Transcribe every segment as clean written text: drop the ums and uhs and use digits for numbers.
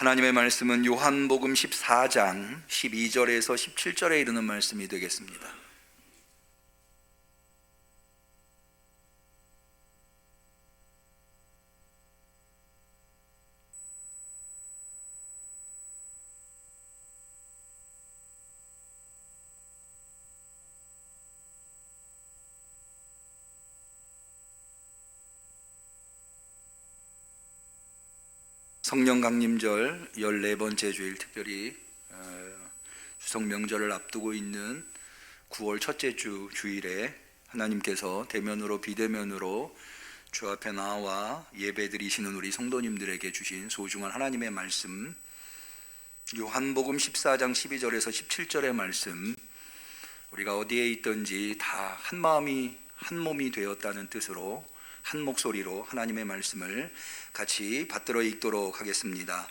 하나님의 말씀은 요한복음 14장 12절에서 17절에 이르는 말씀이 되겠습니다. 성령 강림절 14번째 주일, 특별히 추석 명절을 앞두고 있는 9월 첫째 주 주일에 하나님께서 대면으로 비대면으로 주 앞에 나와 예배드리시는 우리 성도님들에게 주신 소중한 하나님의 말씀, 요한복음 14장 12절에서 17절의 말씀, 우리가 어디에 있든지 다 한 마음이 한 몸이 되었다는 뜻으로 한 목소리로 하나님의 말씀을 같이 받들어 읽도록 하겠습니다.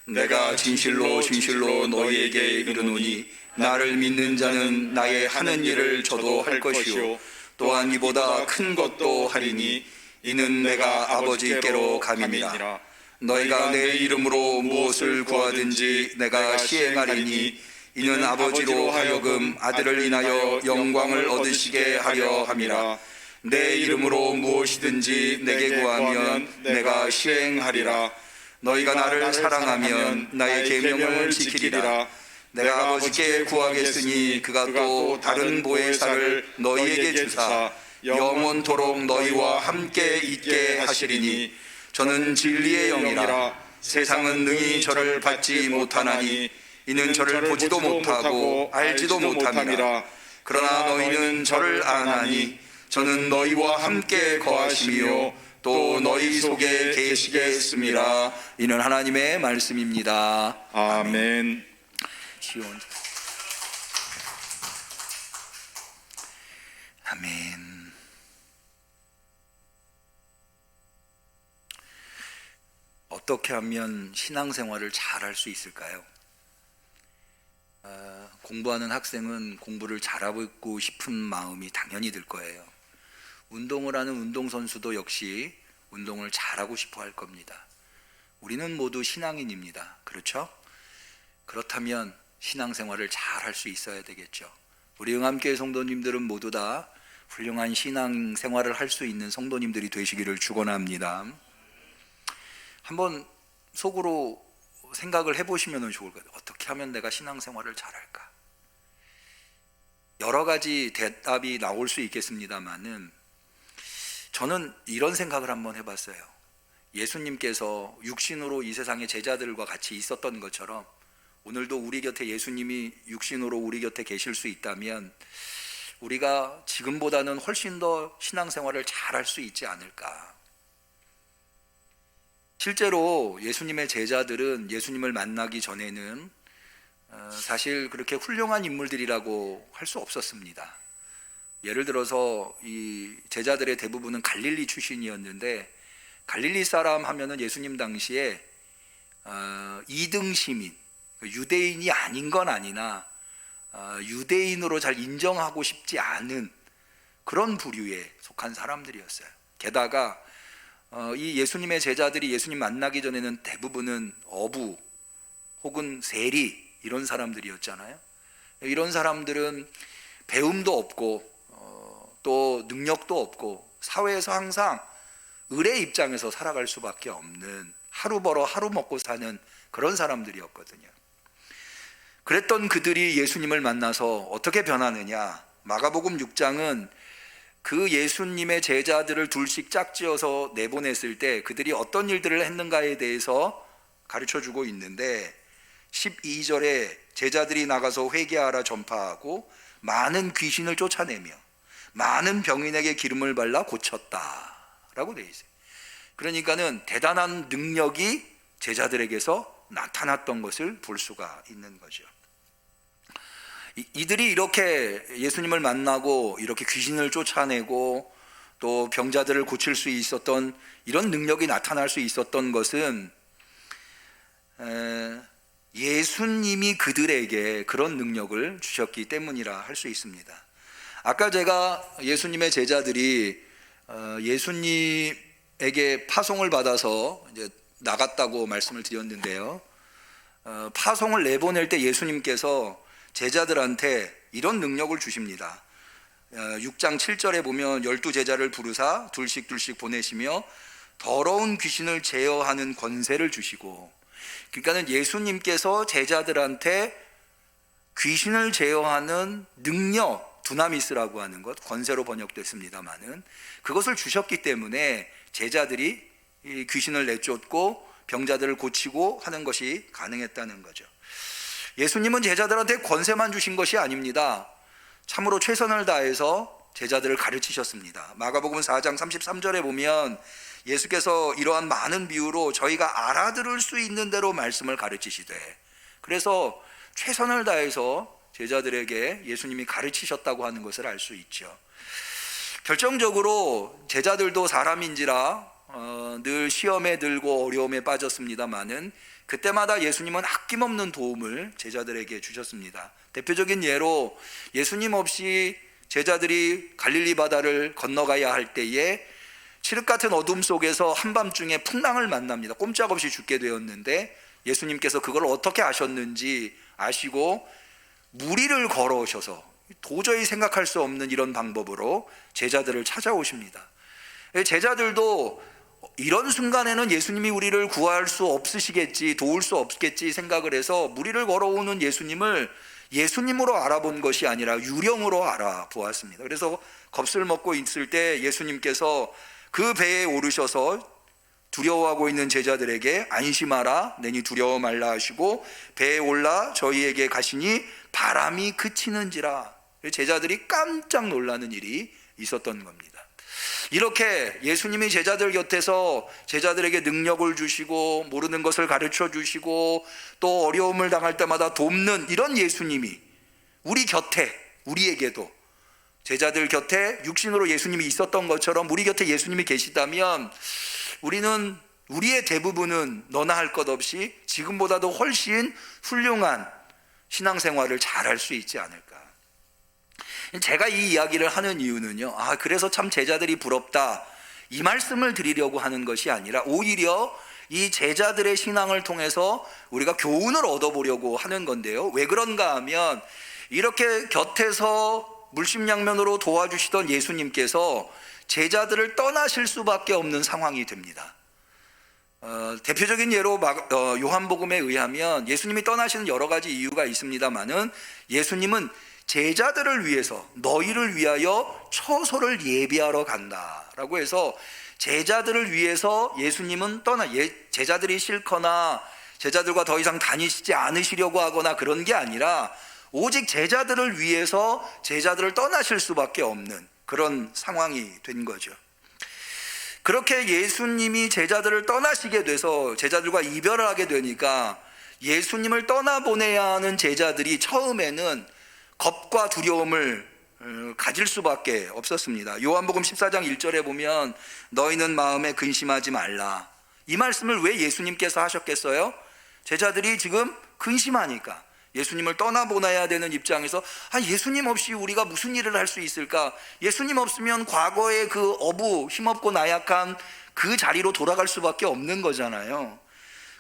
내가 진실로 진실로 너희에게 이르노니 나를 믿는 자는 나의 하는 일을 저도 할 것이요 또한 이보다 큰 것도 하리니 이는 내가 아버지께로 감이니라. 너희가 내 이름으로 무엇을 구하든지 내가 시행하리니 이는 아버지로 하여금 아들을 인하여 영광을 얻으시게 하려 함이라. 내 이름으로 무엇이든지 내게 구하면 내가 시행하리라. 너희가 나를 사랑하면 나의 계명을 지키리라. 내가 아버지께 구하겠으니 그가 또 다른 보혜사를 너희에게 주사 영원토록 너희와 함께 있게 하시리니 저는 진리의 영이라. 세상은 능히 저를 받지 못하나니 이는 저를 보지도 못하고 알지도 못함이라. 그러나 너희는 저를 아나니 저는 너희와 함께 거하시며 또 너희 속에 계시겠습니다. 이는 하나님의 말씀입니다. 아멘. 시온. 아멘. 어떻게 하면 신앙생활을 잘할 수 있을까요? 공부하는 학생은 공부를 잘하고 싶은 마음이 당연히 들 거예요. 운동을 하는 운동선수도 역시 운동을 잘하고 싶어 할 겁니다. 우리는 모두 신앙인입니다. 그렇죠? 그렇다면 신앙생활을 잘할 수 있어야 되겠죠. 우리 응암교회 성도님들은 모두 다 훌륭한 신앙생활을 할 수 있는 성도님들이 되시기를 축원합니다. 한번 속으로 생각을 해보시면 좋을 것 같아요. 어떻게 하면 내가 신앙생활을 잘할까? 여러 가지 대답이 나올 수 있겠습니다만은 저는 이런 생각을 한번 해봤어요. 예수님께서 육신으로 이 세상의 제자들과 같이 있었던 것처럼 오늘도 우리 곁에 예수님이 육신으로 우리 곁에 계실 수 있다면 우리가 지금보다는 훨씬 더 신앙생활을 잘할 수 있지 않을까. 실제로 예수님의 제자들은 예수님을 만나기 전에는 사실 그렇게 훌륭한 인물들이라고 할 수 없었습니다. 예를 들어서 이 제자들의 대부분은 갈릴리 출신이었는데 갈릴리 사람 하면은 예수님 당시에 2등 시민, 유대인이 아닌 건 아니나 유대인으로 잘 인정하고 싶지 않은 그런 부류에 속한 사람들이었어요. 게다가 이 예수님의 제자들이 예수님 만나기 전에는 대부분은 어부 혹은 세리 이런 사람들이었잖아요. 이런 사람들은 배움도 없고 또 능력도 없고 사회에서 항상 을의 입장에서 살아갈 수밖에 없는 하루 벌어 하루 먹고 사는 그런 사람들이었거든요. 그랬던 그들이 예수님을 만나서 어떻게 변하느냐. 마가복음 6장은 그 예수님의 제자들을 둘씩 짝지어서 내보냈을 때 그들이 어떤 일들을 했는가에 대해서 가르쳐주고 있는데 12절에 제자들이 나가서 회개하라 전파하고 많은 귀신을 쫓아내며 많은 병인에게 기름을 발라 고쳤다라고 되어 있어요. 그러니까는 대단한 능력이 제자들에게서 나타났던 것을 볼 수가 있는 거죠. 이들이 이렇게 예수님을 만나고 이렇게 귀신을 쫓아내고 또 병자들을 고칠 수 있었던 이런 능력이 나타날 수 있었던 것은 예수님이 그들에게 그런 능력을 주셨기 때문이라 할 수 있습니다. 아까 제가 예수님의 제자들이 예수님에게 파송을 받아서 이제 나갔다고 말씀을 드렸는데요. 파송을 내보낼 때 예수님께서 제자들한테 이런 능력을 주십니다. 6장 7절에 보면 12제자를 부르사 둘씩 보내시며 더러운 귀신을 제어하는 권세를 주시고, 그러니까는 예수님께서 제자들한테 귀신을 제어하는 능력, 두나미스라고 하는 것, 권세로 번역됐습니다마는 그것을 주셨기 때문에 제자들이 이 귀신을 내쫓고 병자들을 고치고 하는 것이 가능했다는 거죠. 예수님은 제자들한테 권세만 주신 것이 아닙니다. 참으로 최선을 다해서 제자들을 가르치셨습니다. 마가복음 4장 33절에 보면 예수께서 이러한 많은 비유로 저희가 알아들을 수 있는 대로 말씀을 가르치시되, 그래서 최선을 다해서 제자들에게 예수님이 가르치셨다고 하는 것을 알 수 있죠. 결정적으로 제자들도 사람인지라 늘 시험에 들고 어려움에 빠졌습니다마는 그때마다 예수님은 아낌없는 도움을 제자들에게 주셨습니다. 대표적인 예로 예수님 없이 제자들이 갈릴리 바다를 건너가야 할 때에 칠흑 같은 어둠 속에서 한밤중에 풍랑을 만납니다. 꼼짝없이 죽게 되었는데 예수님께서 그걸 어떻게 아셨는지 아시고 무리를 걸어오셔서 도저히 생각할 수 없는 이런 방법으로 제자들을 찾아오십니다. 제자들도 이런 순간에는 예수님이 우리를 구할 수 없으시겠지, 도울 수 없겠지 생각을 해서 무리를 걸어오는 예수님을 예수님으로 알아본 것이 아니라 유령으로 알아보았습니다. 그래서 겁을 먹고 있을 때 예수님께서 그 배에 오르셔서 두려워하고 있는 제자들에게 안심하라, 내니 두려워 말라 하시고 배에 올라 저희에게 가시니 바람이 그치는지라. 제자들이 깜짝 놀라는 일이 있었던 겁니다. 이렇게 예수님이 제자들 곁에서 제자들에게 능력을 주시고 모르는 것을 가르쳐 주시고 또 어려움을 당할 때마다 돕는 이런 예수님이 우리 곁에, 우리에게도 제자들 곁에 육신으로 예수님이 있었던 것처럼 우리 곁에 예수님이 계시다면 우리는, 우리의 대부분은 너나 할 것 없이 지금보다도 훨씬 훌륭한 신앙생활을 잘할 수 있지 않을까. 제가 이 이야기를 하는 이유는요, 그래서 참 제자들이 부럽다, 이 말씀을 드리려고 하는 것이 아니라 오히려 이 제자들의 신앙을 통해서 우리가 교훈을 얻어보려고 하는 건데요. 왜 그런가 하면 이렇게 곁에서 물심양면으로 도와주시던 예수님께서 제자들을 떠나실 수밖에 없는 상황이 됩니다. 대표적인 예로 요한복음에 의하면 예수님이 떠나시는 여러 가지 이유가 있습니다마는 예수님은 제자들을 위해서 너희를 위하여 처소를 예비하러 간다라고 해서 제자들을 위해서 예수님은 제자들이 싫거나 제자들과 더 이상 다니시지 않으시려고 하거나 그런 게 아니라 오직 제자들을 위해서 제자들을 떠나실 수밖에 없는 그런 상황이 된 거죠. 그렇게 예수님이 제자들을 떠나시게 돼서 제자들과 이별을 하게 되니까 예수님을 떠나보내야 하는 제자들이 처음에는 겁과 두려움을 가질 수밖에 없었습니다. 요한복음 14장 1절에 보면 너희는 마음에 근심하지 말라, 이 말씀을 왜 예수님께서 하셨겠어요? 제자들이 지금 근심하니까, 예수님을 떠나보내야 되는 입장에서 예수님 없이 우리가 무슨 일을 할 수 있을까? 예수님 없으면 과거의 그 어부, 힘없고 나약한 그 자리로 돌아갈 수밖에 없는 거잖아요.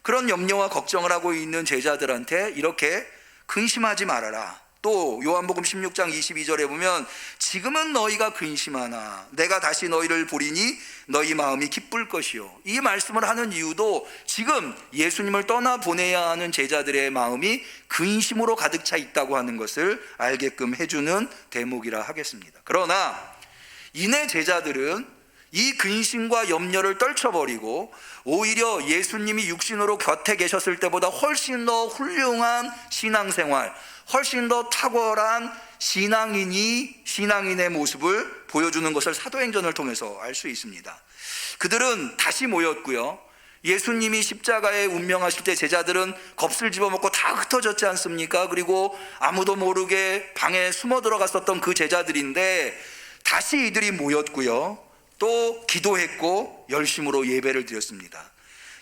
그런 염려와 걱정을 하고 있는 제자들한테 이렇게 근심하지 말아라. 또 요한복음 16장 22절에 보면 지금은 너희가 근심하나 내가 다시 너희를 보리니 너희 마음이 기쁠 것이요, 이 말씀을 하는 이유도 지금 예수님을 떠나보내야 하는 제자들의 마음이 근심으로 가득 차 있다고 하는 것을 알게끔 해주는 대목이라 하겠습니다. 그러나 이내 제자들은 이 근심과 염려를 떨쳐버리고 오히려 예수님이 육신으로 곁에 계셨을 때보다 훨씬 더 훌륭한 신앙생활, 훨씬 더 탁월한 신앙인의 모습을 보여주는 것을 사도행전을 통해서 알 수 있습니다. 그들은 다시 모였고요, 예수님이 십자가에 운명하실 때 제자들은 겁을 집어먹고 다 흩어졌지 않습니까? 그리고 아무도 모르게 방에 숨어 들어갔었던 그 제자들인데 다시 이들이 모였고요, 또 기도했고 열심으로 예배를 드렸습니다.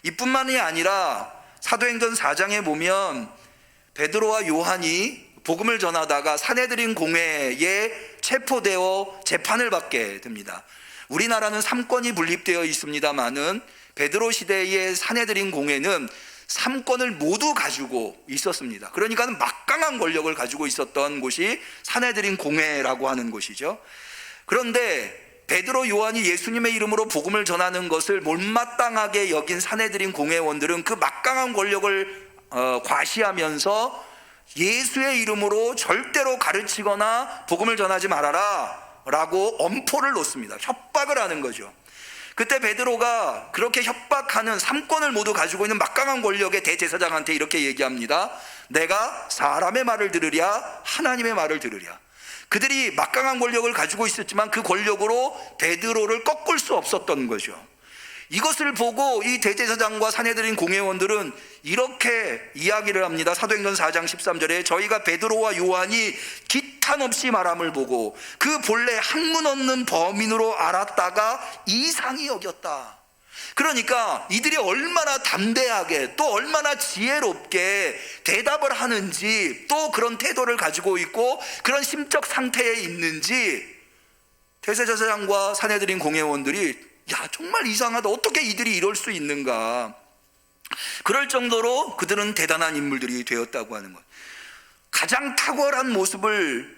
이뿐만이 아니라 사도행전 4장에 보면 베드로와 요한이 복음을 전하다가 사내들인 공회에 체포되어 재판을 받게 됩니다. 우리나라는 3권이 분립되어 있습니다마는 베드로 시대의 사내들인 공회는 3권을 모두 가지고 있었습니다. 그러니까 막강한 권력을 가지고 있었던 곳이 산헤드린 공회라고 하는 곳이죠. 그런데 베드로, 요한이 예수님의 이름으로 복음을 전하는 것을 못마땅하게 여긴 산헤드린 공회원들은 그 막강한 권력을 과시하면서 예수의 이름으로 절대로 가르치거나 복음을 전하지 말아라 라고 엄포를 놓습니다. 협박을 하는 거죠. 그때 베드로가 그렇게 협박하는 3권을 모두 가지고 있는 막강한 권력의 대제사장한테 이렇게 얘기합니다. 내가 사람의 말을 들으랴 하나님의 말을 들으랴. 그들이 막강한 권력을 가지고 있었지만 그 권력으로 베드로를 꺾을 수 없었던 거죠. 이것을 보고 이 대제사장과 산헤드린 공회원들은 이렇게 이야기를 합니다. 사도행전 4장 13절에 저희가 베드로와 요한이 기탄 없이 말함을 보고 그 본래 학문 없는 범인으로 알았다가 이상히 여겼다. 그러니까 이들이 얼마나 담대하게 또 얼마나 지혜롭게 대답을 하는지, 또 그런 태도를 가지고 있고 그런 심적 상태에 있는지 대제사장과 산헤드린 공회원들이 야, 정말 이상하다. 어떻게 이들이 이럴 수 있는가. 그럴 정도로 그들은 대단한 인물들이 되었다고 하는 것. 가장 탁월한 모습을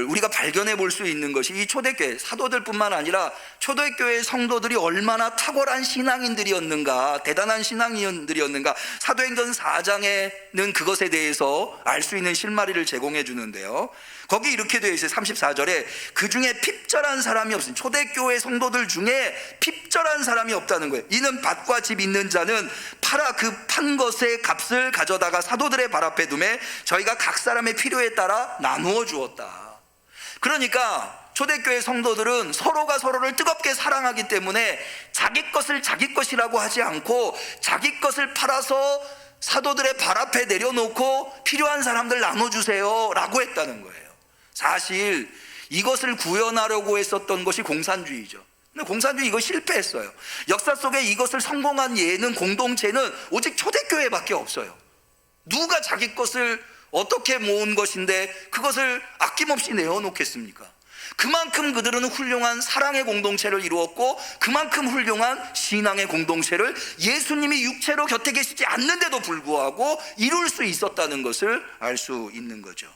우리가 발견해 볼 수 있는 것이 이 초대교회 사도들뿐만 아니라 초대교회 성도들이 얼마나 탁월한 신앙인들이었는가, 대단한 신앙인들이었는가. 사도행전 4장에는 그것에 대해서 알 수 있는 실마리를 제공해 주는데요. 거기 이렇게 되어 있어요. 34절에 그 중에 핍절한 사람이 없으니, 초대교회 성도들 중에 핍절한 사람이 없다는 거예요. 이는 밭과 집 있는 자는 팔아 그 판 것의 값을 가져다가 사도들의 발 앞에 두매 저희가 각 사람의 필요에 따라 나누어 주었다. 그러니까 초대교회 성도들은 서로가 서로를 뜨겁게 사랑하기 때문에 자기 것을 자기 것이라고 하지 않고 자기 것을 팔아서 사도들의 발 앞에 내려놓고 필요한 사람들 나눠주세요 라고 했다는 거예요. 사실 이것을 구현하려고 했었던 것이 공산주의죠. 근데 공산주의 이거 실패했어요. 역사 속에 이것을 성공한 예는, 공동체는 오직 초대교회밖에 없어요. 누가 자기 것을 어떻게 모은 것인데 그것을 아낌없이 내어놓겠습니까? 그만큼 그들은 훌륭한 사랑의 공동체를 이루었고 그만큼 훌륭한 신앙의 공동체를 예수님이 육체로 곁에 계시지 않는데도 불구하고 이룰 수 있었다는 것을 알 수 있는 거죠.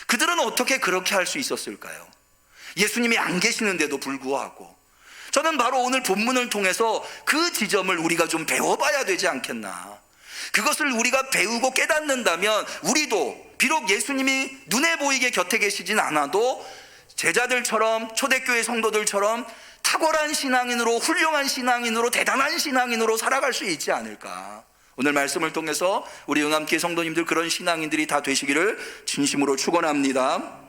그들은 어떻게 그렇게 할 수 있었을까요? 예수님이 안 계시는데도 불구하고. 저는 바로 오늘 본문을 통해서 그 지점을 우리가 좀 배워봐야 되지 않겠나. 그것을 우리가 배우고 깨닫는다면 우리도 비록 예수님이 눈에 보이게 곁에 계시진 않아도 제자들처럼, 초대교회 성도들처럼 탁월한 신앙인으로, 훌륭한 신앙인으로, 대단한 신앙인으로 살아갈 수 있지 않을까. 오늘 말씀을 통해서 우리 영암교회 성도님들 그런 신앙인들이 다 되시기를 진심으로 축원합니다.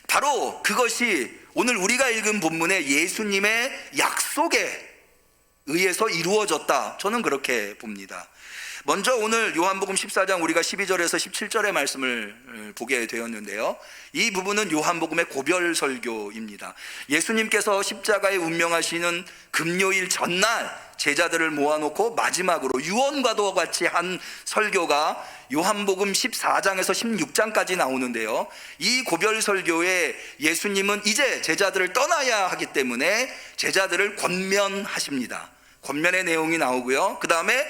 바로 그것이 오늘 우리가 읽은 본문의 예수님의 약속에 의해서 이루어졌다. 저는 그렇게 봅니다. 먼저 오늘 요한복음 14장 우리가 12절에서 17절의 말씀을 보게 되었는데요. 이 부분은 요한복음의 고별 설교입니다. 예수님께서 십자가에 운명하시는 금요일 전날 제자들을 모아놓고 마지막으로 유언과도 같이 한 설교가 요한복음 14장에서 16장까지 나오는데요. 이 고별 설교에 예수님은 이제 제자들을 떠나야 하기 때문에 제자들을 권면하십니다. 권면의 내용이 나오고요. 그 다음에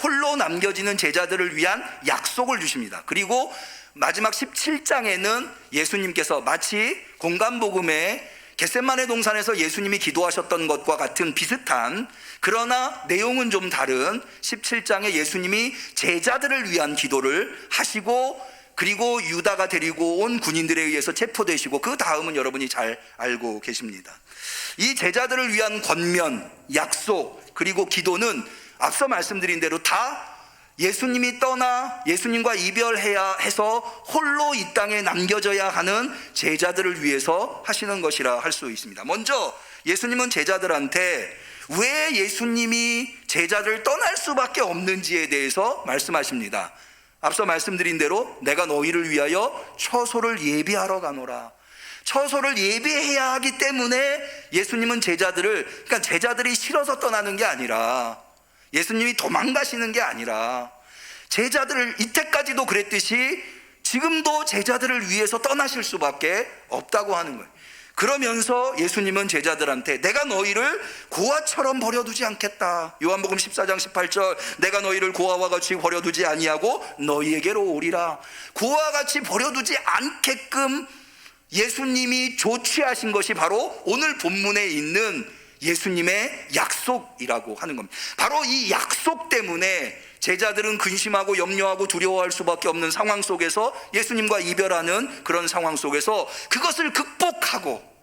홀로 남겨지는 제자들을 위한 약속을 주십니다. 그리고 마지막 17장에는 예수님께서 마치 공간복음에 겟세마네 동산에서 예수님이 기도하셨던 것과 같은 비슷한, 그러나 내용은 좀 다른 17장에 예수님이 제자들을 위한 기도를 하시고, 그리고 유다가 데리고 온 군인들에 의해서 체포되시고, 그 다음은 여러분이 잘 알고 계십니다. 이 제자들을 위한 권면, 약속, 그리고 기도는 앞서 말씀드린 대로 다 예수님이 떠나 예수님과 이별해야 해서 홀로 이 땅에 남겨져야 하는 제자들을 위해서 하시는 것이라 할 수 있습니다. 먼저 예수님은 제자들한테 왜 예수님이 제자들을 떠날 수밖에 없는지에 대해서 말씀하십니다. 앞서 말씀드린 대로 내가 너희를 위하여 처소를 예비하러 가노라. 처소를 예비해야 하기 때문에 예수님은 그러니까 제자들이 싫어서 떠나는 게 아니라, 예수님이 도망가시는 게 아니라, 제자들을 이때까지도 그랬듯이 지금도 제자들을 위해서 떠나실 수밖에 없다고 하는 거예요. 그러면서 예수님은 제자들한테 내가 너희를 고아처럼 버려두지 않겠다. 요한복음 14장 18절, 내가 너희를 고아와 같이 버려두지 아니하고 너희에게로 오리라. 고아와 같이 버려두지 않게끔 예수님이 조치하신 것이 바로 오늘 본문에 있는 예수님의 약속이라고 하는 겁니다. 바로 이 약속 때문에 제자들은 근심하고 염려하고 두려워할 수밖에 없는 상황 속에서, 예수님과 이별하는 그런 상황 속에서 그것을 극복하고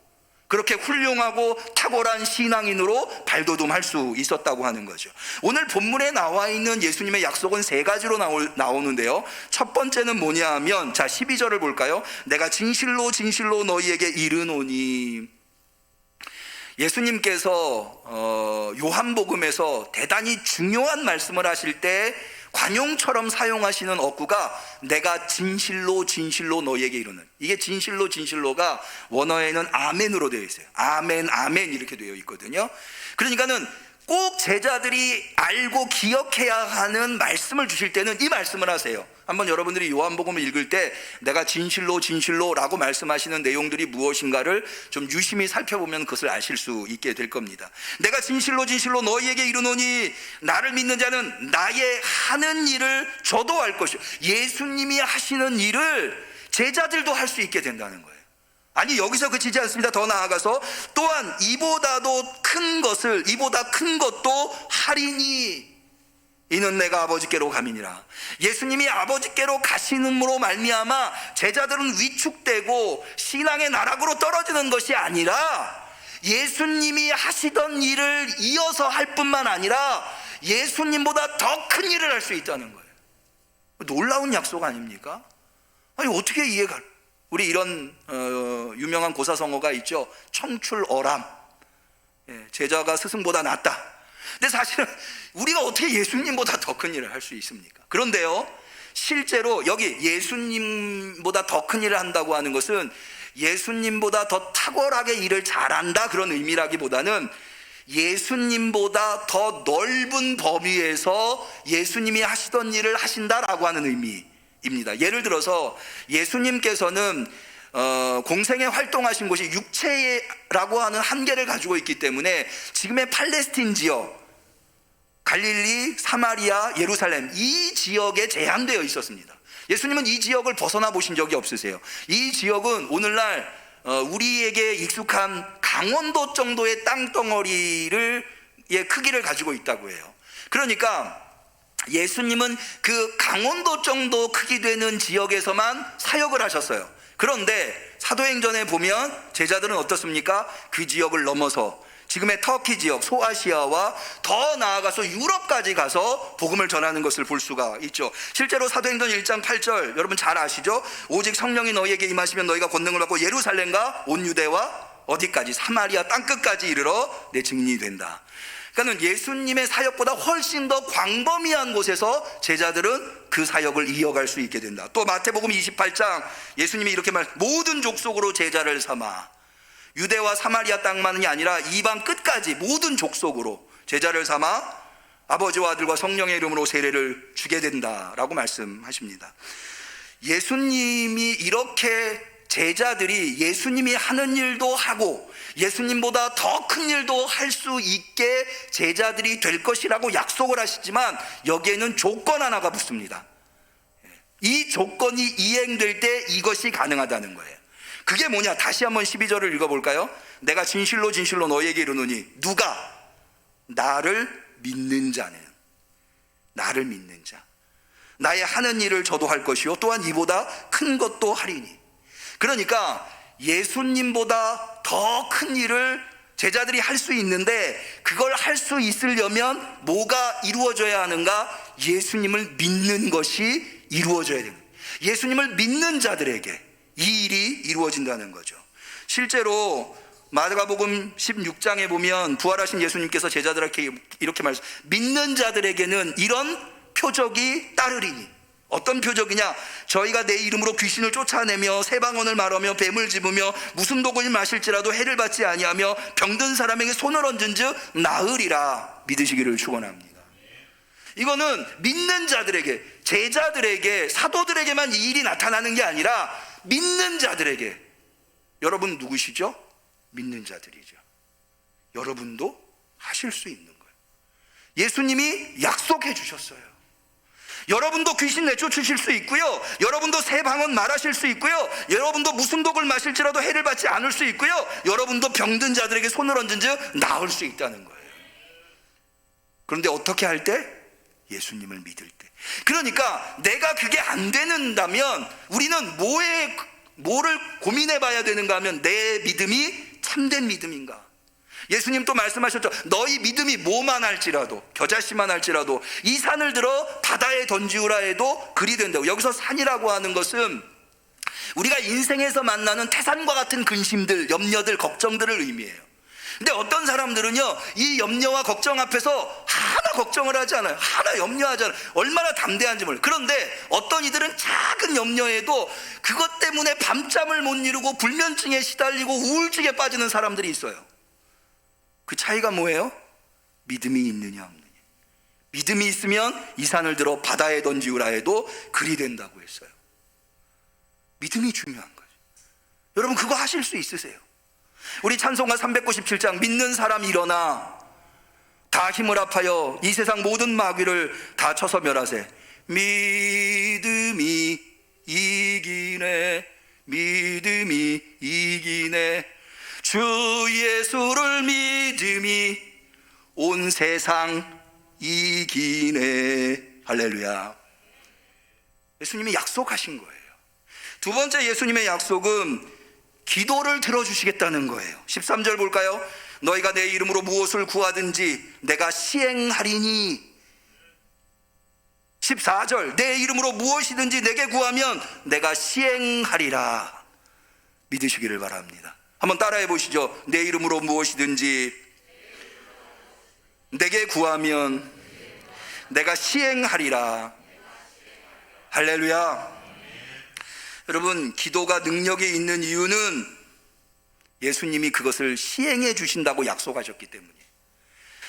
그렇게 훌륭하고 탁월한 신앙인으로 발돋움할 수 있었다고 하는 거죠. 오늘 본문에 나와 있는 예수님의 약속은 세 가지로 나오는데요. 첫 번째는 뭐냐 하면, 자 12절을 볼까요? 내가 진실로 진실로 너희에게 이르노니. 예수님께서 요한복음에서 대단히 중요한 말씀을 하실 때 관용처럼 사용하시는 어구가 내가 진실로 진실로 너희에게 이르는, 이게 진실로 진실로가 원어에는 아멘으로 되어 있어요. 아멘 아멘 이렇게 되어 있거든요. 그러니까는 꼭 제자들이 알고 기억해야 하는 말씀을 주실 때는 이 말씀을 하세요. 한번 여러분들이 요한복음을 읽을 때 내가 진실로 진실로 라고 말씀하시는 내용들이 무엇인가를 좀 유심히 살펴보면 그것을 아실 수 있게 될 겁니다. 내가 진실로 진실로 너희에게 이르노니 나를 믿는 자는 나의 하는 일을 저도 할 것이요. 예수님이 하시는 일을 제자들도 할 수 있게 된다는 거예요. 아니 여기서 그치지 않습니다. 더 나아가서 또한 이보다도 큰 것을, 이보다 큰 것도 하리니 이는 내가 아버지께로 감이니라. 예수님이 아버지께로 가시는으로 말미암아 제자들은 위축되고 신앙의 나락으로 떨어지는 것이 아니라 예수님이 하시던 일을 이어서 할 뿐만 아니라 예수님보다 더 큰 일을 할 수 있다는 거예요. 놀라운 약속 아닙니까? 아니 어떻게 이해가? 우리 이런 유명한 고사성어가 있죠. 청출어람. 제자가 스승보다 낫다. 근데 사실은 우리가 어떻게 예수님보다 더 큰 일을 할 수 있습니까? 그런데요, 실제로 여기 예수님보다 더 큰 일을 한다고 하는 것은 예수님보다 더 탁월하게 일을 잘한다 그런 의미라기보다는 예수님보다 더 넓은 범위에서 예수님이 하시던 일을 하신다라고 하는 의미입니다. 예를 들어서 예수님께서는 공생에 활동하신 곳이 육체라고 하는 한계를 가지고 있기 때문에 지금의 팔레스틴 지역, 갈릴리, 사마리아, 예루살렘 이 지역에 제한되어 있었습니다. 예수님은 이 지역을 벗어나 보신 적이 없으세요. 이 지역은 오늘날 우리에게 익숙한 강원도 정도의 땅덩어리의 크기를 가지고 있다고 해요. 그러니까 예수님은 그 강원도 정도 크기 되는 지역에서만 사역을 하셨어요. 그런데 사도행전에 보면 제자들은 어떻습니까? 그 지역을 넘어서 지금의 터키 지역, 소아시아와 더 나아가서 유럽까지 가서 복음을 전하는 것을 볼 수가 있죠. 실제로 사도행전 1장 8절 여러분 잘 아시죠? 오직 성령이 너희에게 임하시면 너희가 권능을 받고 예루살렘과 온 유대와 어디까지? 사마리아 땅끝까지 이르러 내 증인이 된다. 그러니까 예수님의 사역보다 훨씬 더 광범위한 곳에서 제자들은 그 사역을 이어갈 수 있게 된다. 또 마태복음 28장 예수님이 이렇게 모든 족속으로 제자를 삼아, 유대와 사마리아 땅만이 아니라 이방 끝까지 모든 족속으로 제자를 삼아 아버지와 아들과 성령의 이름으로 세례를 주게 된다라고 말씀하십니다. 예수님이 이렇게 제자들이 예수님이 하는 일도 하고 예수님보다 더 큰 일도 할 수 있게 제자들이 될 것이라고 약속을 하시지만 여기에는 조건 하나가 붙습니다. 이 조건이 이행될 때 이것이 가능하다는 거예요. 그게 뭐냐? 다시 한번 12절을 읽어볼까요? 내가 진실로 진실로 너희에게 이르노니 누가? 나를 믿는 자는, 나를 믿는 자, 나의 하는 일을 저도 할 것이요 또한 이보다 큰 것도 하리니. 그러니까 예수님보다 더 큰 일을 제자들이 할 수 있는데 그걸 할 수 있으려면 뭐가 이루어져야 하는가? 예수님을 믿는 것이 이루어져야 됩니다. 예수님을 믿는 자들에게 이 일이 이루어진다는 거죠. 실제로 마가복음 16장에 보면 부활하신 예수님께서 제자들에게 이렇게 말씀, 믿는 자들에게는 이런 표적이 따르리니. 어떤 표적이냐? 저희가 내 이름으로 귀신을 쫓아내며 새 방언을 말하며 뱀을 집으며 무슨 독을 마실지라도 해를 받지 아니하며 병든 사람에게 손을 얹은즉 나으리라 믿으시기를 축원합니다. 이거는 믿는 자들에게, 제자들에게, 사도들에게만 이 일이 나타나는 게 아니라 믿는 자들에게. 여러분 누구시죠? 믿는 자들이죠. 여러분도 하실 수 있는 거예요. 예수님이 약속해 주셨어요. 여러분도 귀신 내쫓으실 수 있고요, 여러분도 새 방언 말하실 수 있고요, 여러분도 무슨 독을 마실지라도 해를 받지 않을 수 있고요, 여러분도 병든 자들에게 손을 얹은 즉 나을 수 있다는 거예요. 그런데 어떻게 할 때? 예수님을 믿을 때. 그러니까 내가 그게 안 되는다면 우리는 뭐를 고민해 봐야 되는가 하면, 내 믿음이 참된 믿음인가. 예수님 또 말씀하셨죠. 너희 믿음이 뭐만 할지라도, 겨자씨만 할지라도 이 산을 들어 바다에 던지우라 해도 그리 된다고. 여기서 산이라고 하는 것은 우리가 인생에서 만나는 태산과 같은 근심들, 염려들, 걱정들을 의미해요. 근데 어떤 사람들은요, 이 염려와 걱정 앞에서 하나 걱정을 하지 않아요. 하나 염려하지 않아요. 얼마나 담대한지 몰라요. 그런데 어떤 이들은 작은 염려에도 그것 때문에 밤잠을 못 이루고 불면증에 시달리고 우울증에 빠지는 사람들이 있어요. 그 차이가 뭐예요? 믿음이 있느냐 없느냐. 믿음이 있으면 이 산을 들어 바다에 던지우라 해도 그리 된다고 했어요. 믿음이 중요한 거죠. 여러분 그거 하실 수 있으세요? 우리 찬송가 397장, 믿는 사람 일어나 다 힘을 합하여 이 세상 모든 마귀를 다 쳐서 멸하세. 믿음이 이기네, 믿음이 이기네, 주 예수를 믿음이 온 세상 이기네. 할렐루야. 예수님이 약속하신 거예요. 두 번째 예수님의 약속은 기도를 들어주시겠다는 거예요. 13절 볼까요? 너희가 내 이름으로 무엇을 구하든지 내가 시행하리니. 14절, 내 이름으로 무엇이든지 내게 구하면 내가 시행하리라. 믿으시기를 바랍니다. 한번 따라해 보시죠. 내 이름으로 무엇이든지 내게 구하면 내가 시행하리라. 할렐루야. 여러분, 기도가 능력이 있는 이유는 예수님이 그것을 시행해 주신다고 약속하셨기 때문이에요.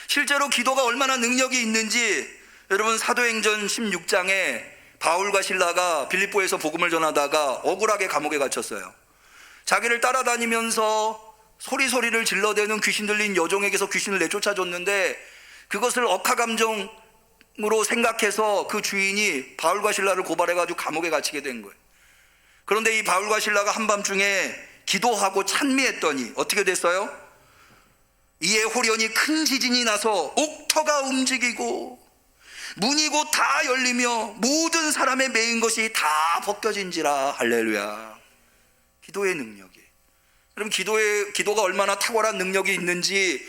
실제로 기도가 얼마나 능력이 있는지 여러분, 사도행전 16장에 바울과 실라가 빌립보에서 복음을 전하다가 억울하게 감옥에 갇혔어요. 자기를 따라다니면서 소리를 질러대는 귀신 들린 여종에게서 귀신을 내쫓아줬는데, 그것을 억하감정으로 생각해서 그 주인이 바울과 실라를 고발해가지고 감옥에 갇히게 된 거예요. 그런데 이 바울과 실라가 한밤중에 기도하고 찬미했더니 어떻게 됐어요? 이에 호련히 큰 지진이 나서 옥터가 움직이고 문이 곧 다 열리며 모든 사람의 매인 것이 다 벗겨진지라. 할렐루야. 기도의 능력이. 그럼 기도가 얼마나 탁월한 능력이 있는지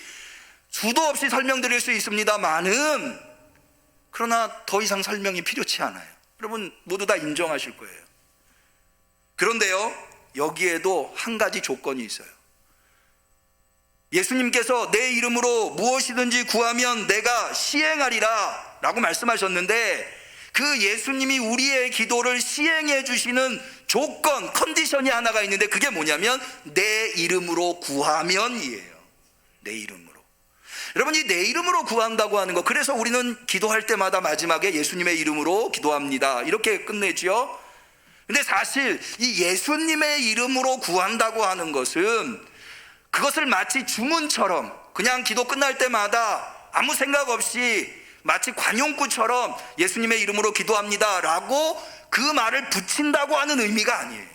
수도 없이 설명드릴 수 있습니다만은, 그러나 더 이상 설명이 필요치 않아요. 여러분 모두 다 인정하실 거예요. 그런데요, 여기에도 한 가지 조건이 있어요. 예수님께서 내 이름으로 무엇이든지 구하면 내가 시행하리라 라고 말씀하셨는데, 그 예수님이 우리의 기도를 시행해 주시는 조건, 컨디션이 하나가 있는데, 그게 뭐냐면 내 이름으로 구하면이에요. 내 이름으로. 여러분, 이 내 이름으로 구한다고 하는 거, 그래서 우리는 기도할 때마다 마지막에 예수님의 이름으로 기도합니다 이렇게 끝내죠. 근데 사실 이 예수님의 이름으로 구한다고 하는 것은, 그것을 마치 주문처럼 그냥 기도 끝날 때마다 아무 생각 없이 마치 관용구처럼 예수님의 이름으로 기도합니다 라고 그 말을 붙인다고 하는 의미가 아니에요.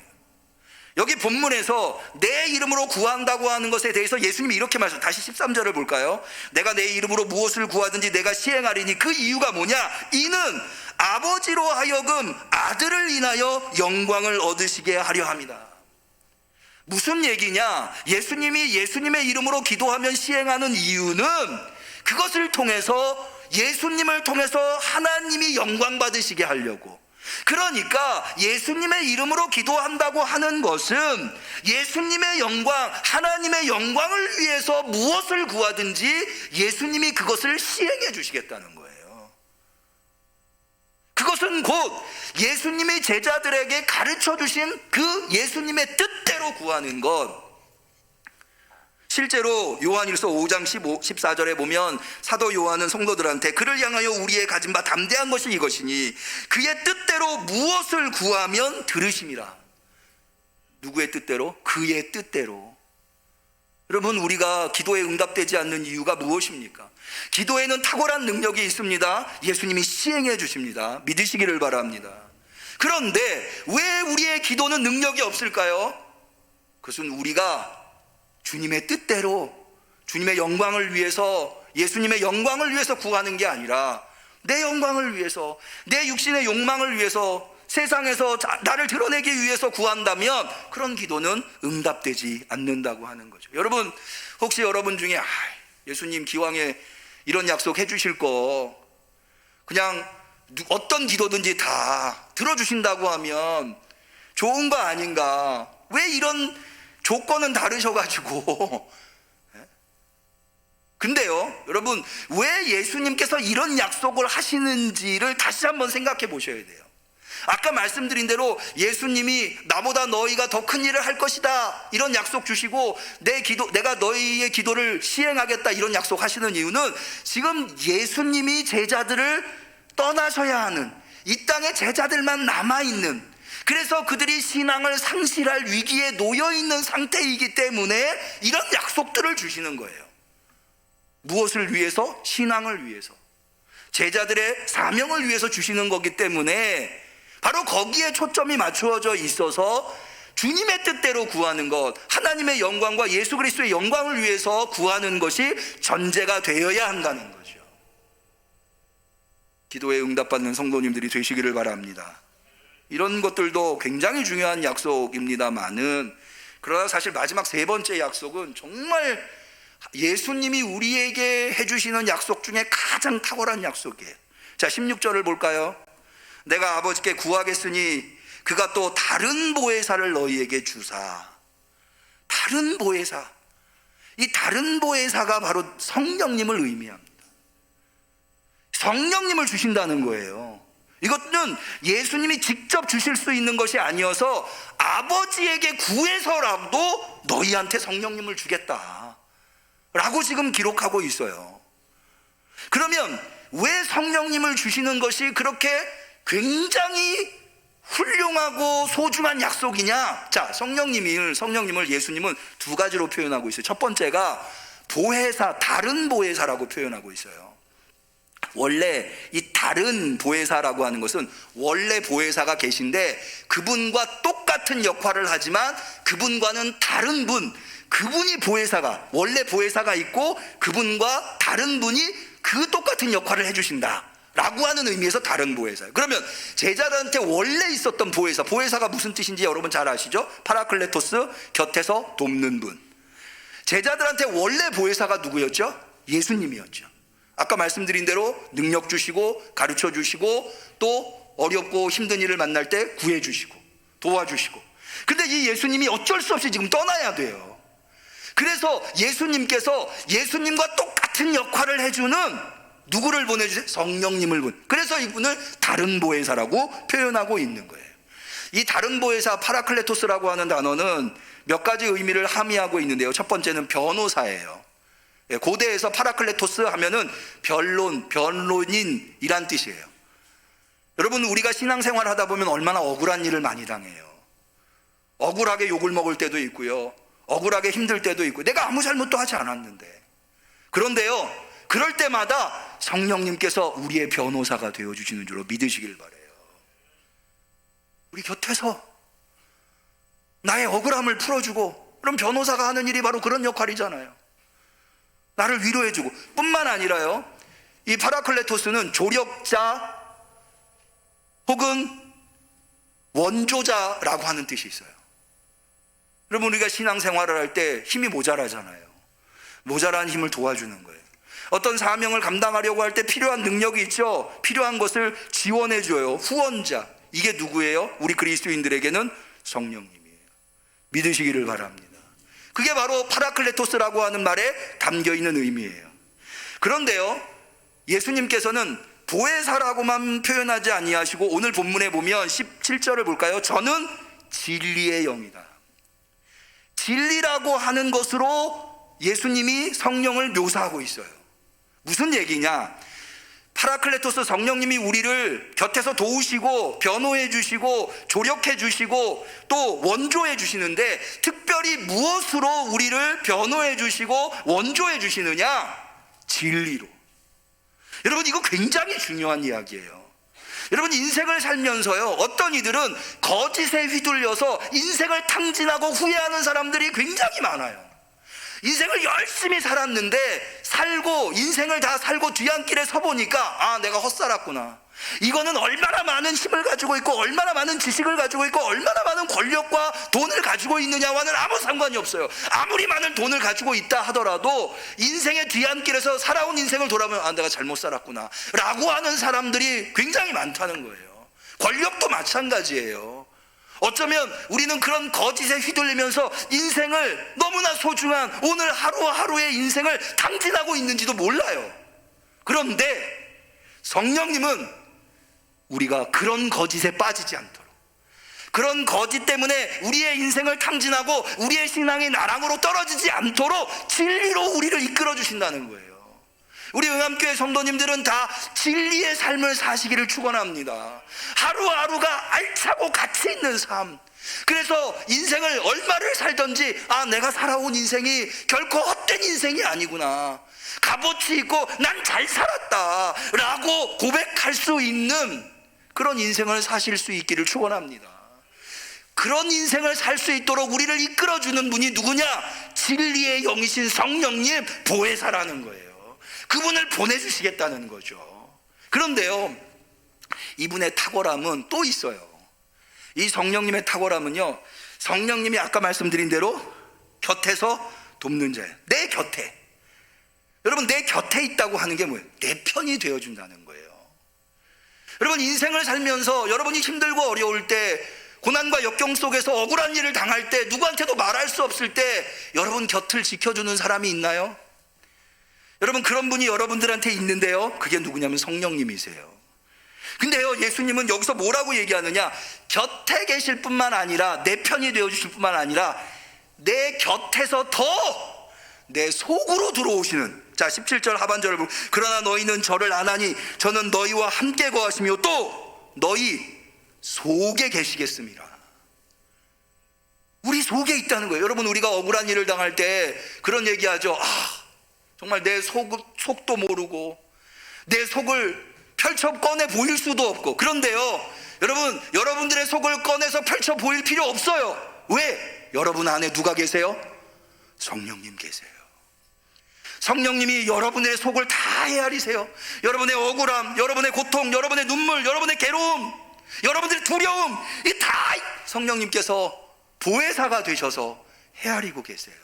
여기 본문에서 내 이름으로 구한다고 하는 것에 대해서 예수님이 이렇게 말씀하셨어요. 다시 13절을 볼까요? 내가 내 이름으로 무엇을 구하든지 내가 시행하리니. 그 이유가 뭐냐? 이는 아버지로 하여금 아들을 인하여 영광을 얻으시게 하려 함이다. 무슨 얘기냐? 예수님이 예수님의 이름으로 기도하면 시행하는 이유는 그것을 통해서, 예수님을 통해서 하나님이 영광 받으시게 하려고. 그러니까 예수님의 이름으로 기도한다고 하는 것은 예수님의 영광, 하나님의 영광을 위해서 무엇을 구하든지 예수님이 그것을 시행해 주시겠다는 거예요. 그것은 곧 예수님이 제자들에게 가르쳐 주신 그 예수님의 뜻대로 구하는 것. 실제로 요한일서 5장 14절에 보면 사도 요한은 성도들한테 그를 향하여 우리의 가진 바 담대한 것이 이것이니 그의 뜻대로 무엇을 구하면 들으심이라. 누구의 뜻대로? 그의 뜻대로. 여러분, 우리가 기도에 응답되지 않는 이유가 무엇입니까? 기도에는 탁월한 능력이 있습니다. 예수님이 시행해 주십니다. 믿으시기를 바랍니다. 그런데 왜 우리의 기도는 능력이 없을까요? 그것은 우리가 주님의 뜻대로, 주님의 영광을 위해서, 예수님의 영광을 위해서 구하는 게 아니라 내 영광을 위해서, 내 육신의 욕망을 위해서, 세상에서 나를 드러내기 위해서 구한다면 그런 기도는 응답되지 않는다고 하는 거죠. 여러분, 혹시 여러분 중에 예수님 기왕에 이런 약속 해주실 거 그냥 어떤 기도든지 다 들어주신다고 하면 좋은 거 아닌가, 왜 이런 조건은 다르셔가지고 근데요, 여러분, 왜 예수님께서 이런 약속을 하시는지를 다시 한번 생각해 보셔야 돼요. 아까 말씀드린 대로 예수님이 나보다 너희가 더 큰 일을 할 것이다 이런 약속 주시고, 내가 너희의 기도를 시행하겠다 이런 약속 하시는 이유는 지금 예수님이 제자들을 떠나셔야 하는, 이 땅에 제자들만 남아있는, 그래서 그들이 신앙을 상실할 위기에 놓여있는 상태이기 때문에 이런 약속들을 주시는 거예요. 무엇을 위해서? 신앙을 위해서, 제자들의 사명을 위해서 주시는 거기 때문에 바로 거기에 초점이 맞추어져 있어서 주님의 뜻대로 구하는 것, 하나님의 영광과 예수 그리스도의 영광을 위해서 구하는 것이 전제가 되어야 한다는 거죠. 기도에 응답받는 성도님들이 되시기를 바랍니다. 이런 것들도 굉장히 중요한 약속입니다만은, 그러나 사실 마지막 세 번째 약속은 정말 예수님이 우리에게 해주시는 약속 중에 가장 탁월한 약속이에요. 자, 16절을 볼까요? 내가 아버지께 구하겠으니 그가 또 다른 보혜사를 너희에게 주사. 다른 보혜사, 이 다른 보혜사가 바로 성령님을 의미합니다. 성령님을 주신다는 거예요. 이것은 예수님이 직접 주실 수 있는 것이 아니어서 아버지에게 구해서라도 너희한테 성령님을 주겠다 라고 지금 기록하고 있어요. 그러면 왜 성령님을 주시는 것이 그렇게 굉장히 훌륭하고 소중한 약속이냐? 자, 성령님을 예수님은 두 가지로 표현하고 있어요. 첫 번째가 보혜사, 다른 보혜사라고 표현하고 있어요. 원래 이 다른 보혜사라고 하는 것은 원래 보혜사가 계신데 그분과 똑같은 역할을 하지만 그분과는 다른 분, 그분이 보혜사가, 원래 보혜사가 있고 그분과 다른 분이 그 똑같은 역할을 해주신다 라고 하는 의미에서 다른 보혜사예요. 그러면 제자들한테 원래 있었던 보혜사가 무슨 뜻인지 여러분 잘 아시죠? 파라클레토스, 곁에서 돕는 분. 제자들한테 원래 보혜사가 누구였죠? 예수님이었죠. 아까 말씀드린 대로 능력 주시고 가르쳐 주시고 또 어렵고 힘든 일을 만날 때 구해 주시고 도와주시고. 근데 이 예수님이 어쩔 수 없이 지금 떠나야 돼요. 그래서 예수님께서 예수님과 똑같은 역할을 해주는 누구를 보내주세요? 성령님을 그래서 이분을 다른 보혜사라고 표현하고 있는 거예요. 이 다른 보혜사, 파라클레토스라고 하는 단어는 몇 가지 의미를 함의하고 있는데요. 첫 번째는 변호사예요. 고대에서 파라클레토스 하면은 변론인이란 뜻이에요. 여러분, 우리가 신앙생활 하다 보면 얼마나 억울한 일을 많이 당해요. 억울하게 욕을 먹을 때도 있고요, 억울하게 힘들 때도 있고, 내가 아무 잘못도 하지 않았는데. 그런데요, 그럴 때마다 성령님께서 우리의 변호사가 되어주시는 줄로 믿으시길 바라요. 우리 곁에서 나의 억울함을 풀어주고, 그럼 변호사가 하는 일이 바로 그런 역할이잖아요. 나를 위로해주고. 뿐만 아니라요, 이 파라클레토스는 조력자 혹은 원조자라고 하는 뜻이 있어요. 여러분, 우리가 신앙생활을 할 때 힘이 모자라잖아요. 모자란 힘을 도와주는 거예요. 어떤 사명을 감당하려고 할 때 필요한 능력이 있죠. 필요한 것을 지원해 줘요. 후원자. 이게 누구예요? 우리 그리스도인들에게는 성령님이에요. 믿으시기를 바랍니다. 그게 바로 파라클레토스라고 하는 말에 담겨있는 의미예요. 그런데요, 예수님께서는 보혜사라고만 표현하지 아니하시고 오늘 본문에 보면 17절을 볼까요? 저는 진리의 영이다. 진리라고 하는 것으로 예수님이 성령을 묘사하고 있어요. 무슨 얘기냐? 파라클레토스 성령님이 우리를 곁에서 도우시고 변호해 주시고 조력해 주시고 또 원조해 주시는데, 특별히 무엇으로 우리를 변호해 주시고 원조해 주시느냐? 진리로. 여러분, 이거 굉장히 중요한 이야기예요. 여러분, 인생을 살면서요, 어떤 이들은 거짓에 휘둘려서 인생을 탕진하고 후회하는 사람들이 굉장히 많아요. 인생을 열심히 살았는데 인생을 다 살고 뒤안길에 서보니까 내가 헛살았구나. 이거는 얼마나 많은 힘을 가지고 있고 얼마나 많은 지식을 가지고 있고 얼마나 많은 권력과 돈을 가지고 있느냐와는 아무 상관이 없어요. 아무리 많은 돈을 가지고 있다 하더라도 인생의 뒤안길에서 살아온 인생을 돌아보면 내가 잘못 살았구나 라고 하는 사람들이 굉장히 많다는 거예요. 권력도 마찬가지예요. 어쩌면 우리는 그런 거짓에 휘둘리면서 인생을 너무나 소중한 오늘 하루하루의 인생을 탕진하고 있는지도 몰라요. 그런데 성령님은 우리가 그런 거짓에 빠지지 않도록, 그런 거짓 때문에 우리의 인생을 탕진하고 우리의 신앙이 나락으로 떨어지지 않도록 진리로 우리를 이끌어 주신다는 거예요. 우리 응암교회 성도님들은 다 진리의 삶을 사시기를 축원합니다. 하루하루가 알차고 가치 있는 삶. 그래서 인생을 얼마를 살든지 내가 살아온 인생이 결코 헛된 인생이 아니구나, 값어치 있고 난 잘 살았다 라고 고백할 수 있는 그런 인생을 사실 수 있기를 축원합니다. 그런 인생을 살 수 있도록 우리를 이끌어주는 분이 누구냐? 진리의 영이신 성령님 보혜사라는 거예요. 그분을 보내주시겠다는 거죠. 그런데요, 이분의 탁월함은 또 있어요. 이 성령님의 탁월함은요, 성령님이 아까 말씀드린 대로 곁에서 돕는 자예요. 내 곁에. 여러분, 내 곁에 있다고 하는 게 뭐예요? 내 편이 되어준다는 거예요. 여러분, 인생을 살면서 여러분이 힘들고 어려울 때, 고난과 역경 속에서 억울한 일을 당할 때, 누구한테도 말할 수 없을 때 여러분 곁을 지켜주는 사람이 있나요? 여러분, 그런 분이 여러분들한테 있는데요, 그게 누구냐면 성령님이세요. 근데요, 예수님은 여기서 뭐라고 얘기하느냐? 곁에 계실 뿐만 아니라, 내 편이 되어주실 뿐만 아니라 내 곁에서 더 내 속으로 들어오시는, 자 17절 하반절을 보면, 그러나 너희는 저를 아나니 저는 너희와 함께 거하시며 또 너희 속에 계시겠습니다. 우리 속에 있다는 거예요. 여러분, 우리가 억울한 일을 당할 때 그런 얘기하죠. 정말 내 속도 모르고 내 속을 펼쳐 꺼내 보일 수도 없고. 그런데요, 여러분들의 속을 꺼내서 펼쳐 보일 필요 없어요. 왜? 여러분 안에 누가 계세요? 성령님 계세요. 성령님이 여러분의 속을 다 헤아리세요. 여러분의 억울함, 여러분의 고통, 여러분의 눈물, 여러분의 괴로움, 여러분들의 두려움, 이 다 성령님께서 보혜사가 되셔서 헤아리고 계세요.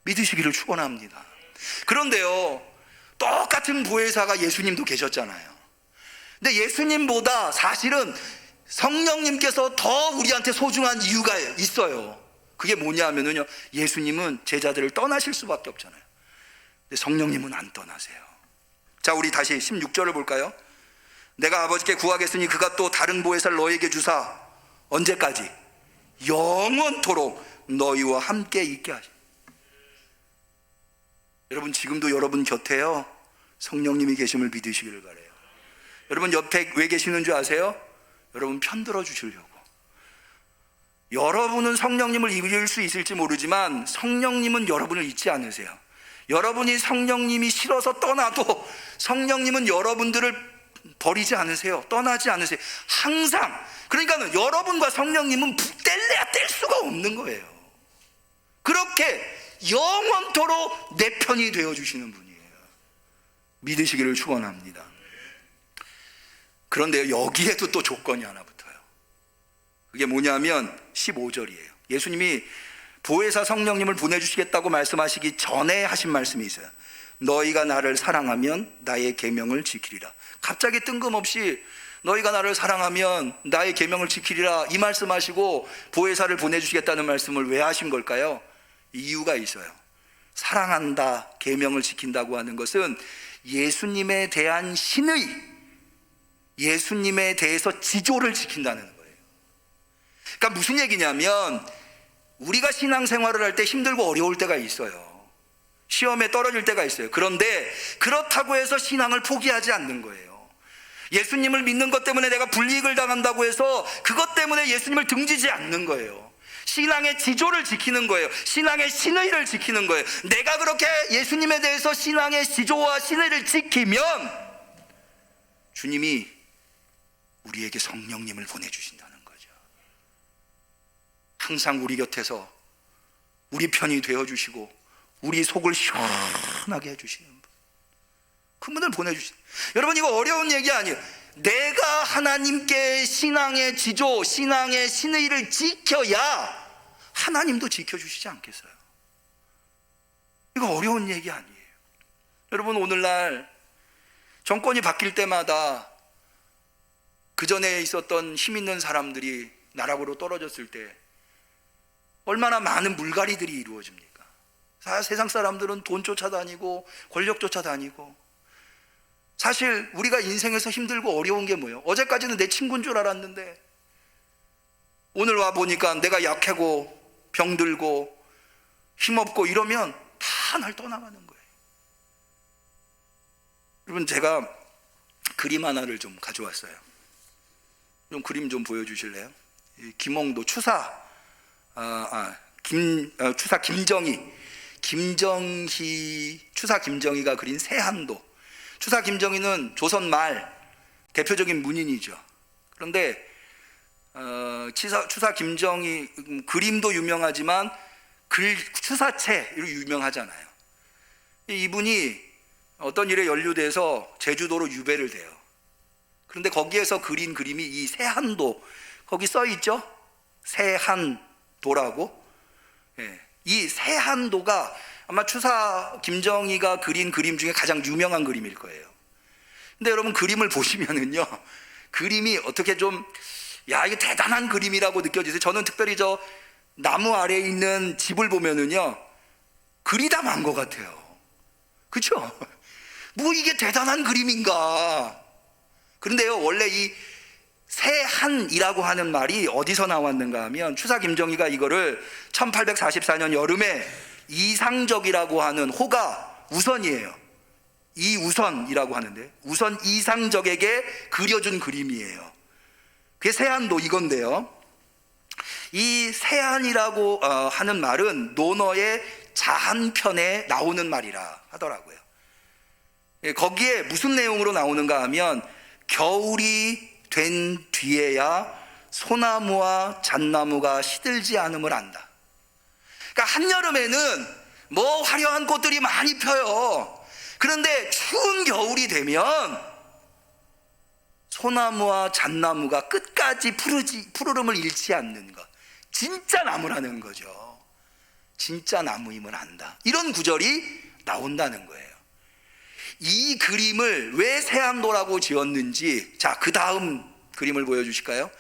믿으시기를 축원합니다. 그런데요, 똑같은 보혜사가 예수님도 계셨잖아요. 근데 예수님보다 사실은 성령님께서 더 우리한테 소중한 이유가 있어요. 그게 뭐냐면요, 예수님은 제자들을 떠나실 수밖에 없잖아요. 근데 성령님은 안 떠나세요. 자, 우리 다시 16절을 볼까요? 내가 아버지께 구하겠으니 그가 또 다른 보혜사를 너에게 주사 언제까지? 영원토록 너희와 함께 있게 하시. 여러분, 지금도 여러분 곁에요, 성령님이 계심을 믿으시기를 바라요. 여러분 옆에 왜 계시는 줄 아세요? 여러분 편들어 주시려고. 여러분은 성령님을 잊을 수 있을지 모르지만 성령님은 여러분을 잊지 않으세요. 여러분이 성령님이 싫어서 떠나도 성령님은 여러분들을 버리지 않으세요. 떠나지 않으세요. 항상. 그러니까 여러분과 성령님은 뗄래야 뗄 수가 없는 거예요. 그렇게 영원토록 내 편이 되어주시는 분이에요. 믿으시기를 축원합니다. 그런데 여기에도 또 조건이 하나 붙어요. 그게 뭐냐면 15절이에요. 예수님이 보혜사 성령님을 보내주시겠다고 말씀하시기 전에 하신 말씀이 있어요. 너희가 나를 사랑하면 나의 계명을 지키리라. 갑자기 뜬금없이 너희가 나를 사랑하면 나의 계명을 지키리라 이 말씀하시고 보혜사를 보내주시겠다는 말씀을 왜 하신 걸까요? 이유가 있어요. 사랑한다, 계명을 지킨다고 하는 것은 예수님에 대한 신의, 예수님에 대해서 지조를 지킨다는 거예요. 그러니까 무슨 얘기냐면 우리가 신앙생활을 할 때 힘들고 어려울 때가 있어요. 시험에 떨어질 때가 있어요. 그런데 그렇다고 해서 신앙을 포기하지 않는 거예요. 예수님을 믿는 것 때문에 내가 불이익을 당한다고 해서 그것 때문에 예수님을 등지지 않는 거예요. 신앙의 지조를 지키는 거예요. 신앙의 신의를 지키는 거예요. 내가 그렇게 예수님에 대해서 신앙의 지조와 신의를 지키면 주님이 우리에게 성령님을 보내주신다는 거죠. 항상 우리 곁에서 우리 편이 되어주시고 우리 속을 시원하게 해주시는 분, 그분을 보내주신. 여러분, 이거 어려운 얘기 아니에요. 내가 하나님께 신앙의 지조, 신앙의 신의를 지켜야 하나님도 지켜주시지 않겠어요? 이거 어려운 얘기 아니에요. 여러분, 오늘날 정권이 바뀔 때마다 그 전에 있었던 힘 있는 사람들이 나락으로 떨어졌을 때 얼마나 많은 물갈이들이 이루어집니까? 세상 사람들은 돈 쫓아다니고 권력 쫓아다니고. 사실 우리가 인생에서 힘들고 어려운 게 뭐예요? 어제까지는 내 친구인 줄 알았는데 오늘 와 보니까 내가 약하고 병들고 힘없고 이러면 다 날 떠나가는 거예요. 여러분, 제가 그림 하나를 좀 가져왔어요. 좀 그림 좀 보여주실래요? 김홍도 추사 추사 김정희가 그린 세한도. 추사 김정희는 조선 말 대표적인 문인이죠. 그런데 추사 김정희 그림도 유명하지만 추사체로 유명하잖아요. 이분이 어떤 일에 연루돼서 제주도로 유배를 돼요. 그런데 거기에서 그린 그림이 이 세한도, 거기 써 있죠? 세한도라고. 이 세한도가 아마 추사 김정희가 그린 그림 중에 가장 유명한 그림일 거예요. 근데 여러분, 그림을 보시면은요, 그림이 어떻게 좀, 야, 이게 대단한 그림이라고 느껴지세요? 저는 특별히 저 나무 아래에 있는 집을 보면은요, 그리다 만 것 같아요. 그렇죠? 뭐 이게 대단한 그림인가? 그런데요, 원래 이 세한이라고 하는 말이 어디서 나왔는가 하면 추사 김정희가 이거를 1844년 여름에 이상적이라고 하는 호가 우선이에요. 이우선이라고 하는데, 우선 이상적에게 그려준 그림이에요. 그게 세한도 이건데요, 이 세한이라고 하는 말은 논어의 자한편에 나오는 말이라 하더라고요. 거기에 무슨 내용으로 나오는가 하면, 겨울이 된 뒤에야 소나무와 잣나무가 시들지 않음을 안다. 그러니까 한여름에는 뭐 화려한 꽃들이 많이 펴요. 그런데 추운 겨울이 되면 소나무와 잣나무가 끝까지 푸르름을 잃지 않는 것, 진짜 나무라는 거죠. 진짜 나무임을 안다. 이런 구절이 나온다는 거예요. 이 그림을 왜 세한도라고 지었는지, 자, 그 다음 그림을 보여주실까요?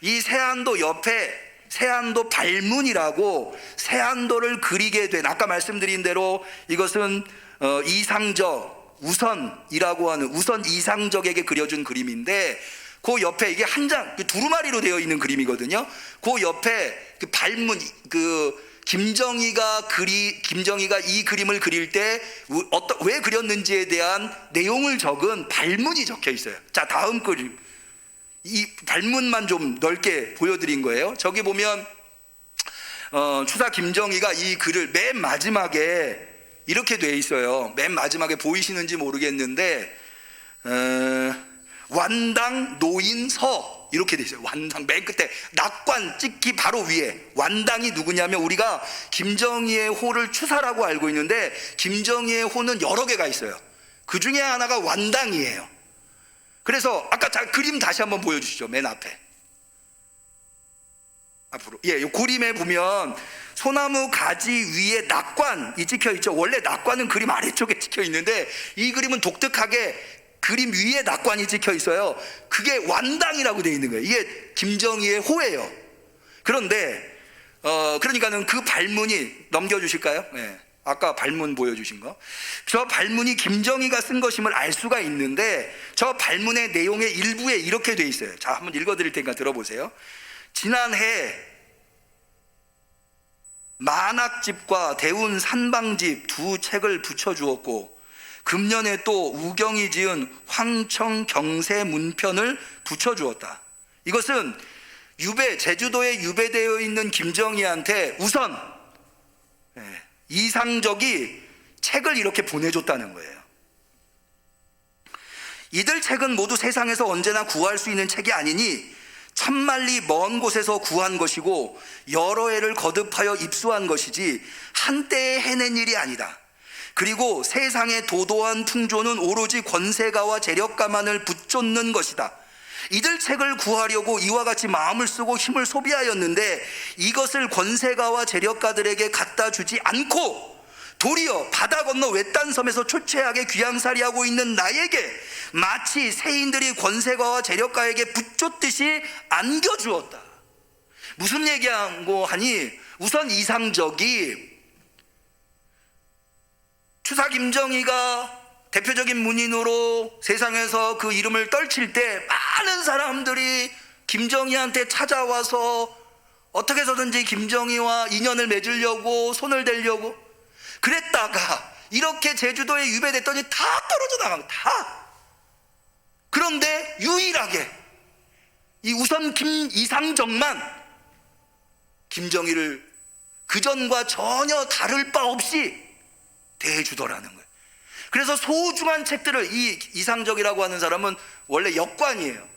이 세한도 옆에 세한도 발문이라고 세한도를 그리게 된, 아까 말씀드린 대로 이것은 이상적, 우선이라고 하는 우선 이상적에게 그려준 그림인데, 그 옆에 이게 한 장 두루마리로 되어 있는 그림이거든요. 그 옆에 그 발문, 김정희가 이 그림을 그릴 때 왜 그렸는지에 대한 내용을 적은 발문이 적혀 있어요. 자, 다음 그림, 이 발문만 좀 넓게 보여드린 거예요. 저기 보면 추사 김정희가 이 글을 맨 마지막에 이렇게 돼 있어요. 맨 마지막에 보이시는지 모르겠는데 완당 노인서 이렇게 돼 있어요. 완당 맨 끝에, 낙관 찍기 바로 위에 완당이 누구냐면, 우리가 김정희의 호를 추사라고 알고 있는데 김정희의 호는 여러 개가 있어요. 그 중에 하나가 완당이에요. 그래서 아까 그림 다시 한번 보여주시죠. 맨 앞에 앞으로. 이 그림에 보면 소나무 가지 위에 낙관이 찍혀 있죠. 원래 낙관은 그림 아래쪽에 찍혀 있는데 이 그림은 독특하게 그림 위에 낙관이 찍혀 있어요. 그게 완당이라고 되어 있는 거예요. 이게 김정희의 호예요. 그런데 그러니까는 그 발문이, 넘겨주실까요? 네. 아까 발문 보여주신 거, 저 발문이 김정희가 쓴 것임을 알 수가 있는데, 저 발문의 내용의 일부에 이렇게 돼 있어요. 자, 한번 읽어드릴 테니까 들어보세요. 지난해 만학집과 대운 산방집 두 책을 붙여주었고, 금년에 또 우경이 지은 황청 경세 문편을 붙여주었다. 이것은 제주도에 유배되어 있는 김정희한테 우선 이상적이 책을 이렇게 보내줬다는 거예요. 이들 책은 모두 세상에서 언제나 구할 수 있는 책이 아니니 천만리 먼 곳에서 구한 것이고 여러 해를 거듭하여 입수한 것이지 한때에 해낸 일이 아니다. 그리고 세상의 도도한 풍조는 오로지 권세가와 재력가만을 붙쫓는 것이다. 이들 책을 구하려고 이와 같이 마음을 쓰고 힘을 소비하였는데 이것을 권세가와 재력가들에게 갖다 주지 않고 도리어 바다 건너 외딴 섬에서 초췌하게 귀양살이하고 있는 나에게 마치 세인들이 권세가와 재력가에게 붙쫓듯이 안겨주었다. 무슨 얘기하고 하니, 우선 이상적이 추사 김정희가 대표적인 문인으로 세상에서 그 이름을 떨칠 때 많은 사람들이 김정희한테 찾아와서 어떻게 해서든지 김정희와 인연을 맺으려고 손을 대려고 그랬다가 이렇게 제주도에 유배됐더니 다 떨어져 나간 다. 그런데 유일하게 이 우선 이상적만 김정희를 그전과 전혀 다를 바 없이 대해주더라는 거예요. 그래서 소중한 책들을, 이 이상적이라고 하는 사람은 원래 역관이에요.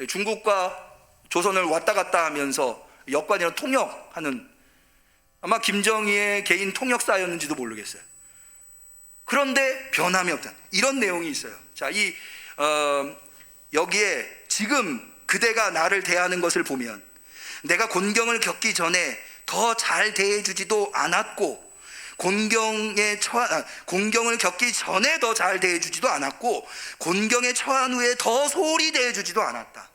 중국과 조선을 왔다 갔다 하면서 역관이랑 통역하는, 아마 김정희의 개인 통역사였는지도 모르겠어요. 그런데 변함이 없다, 이런 내용이 있어요. 자, 여기에 지금 그대가 나를 대하는 것을 보면 내가 곤경을 겪기 전에 더 잘 대해주지도 않았고 곤경을 겪기 전에 더 잘 대해주지도 않았고 곤경에 처한 후에 더 소홀히 대해주지도 않았다.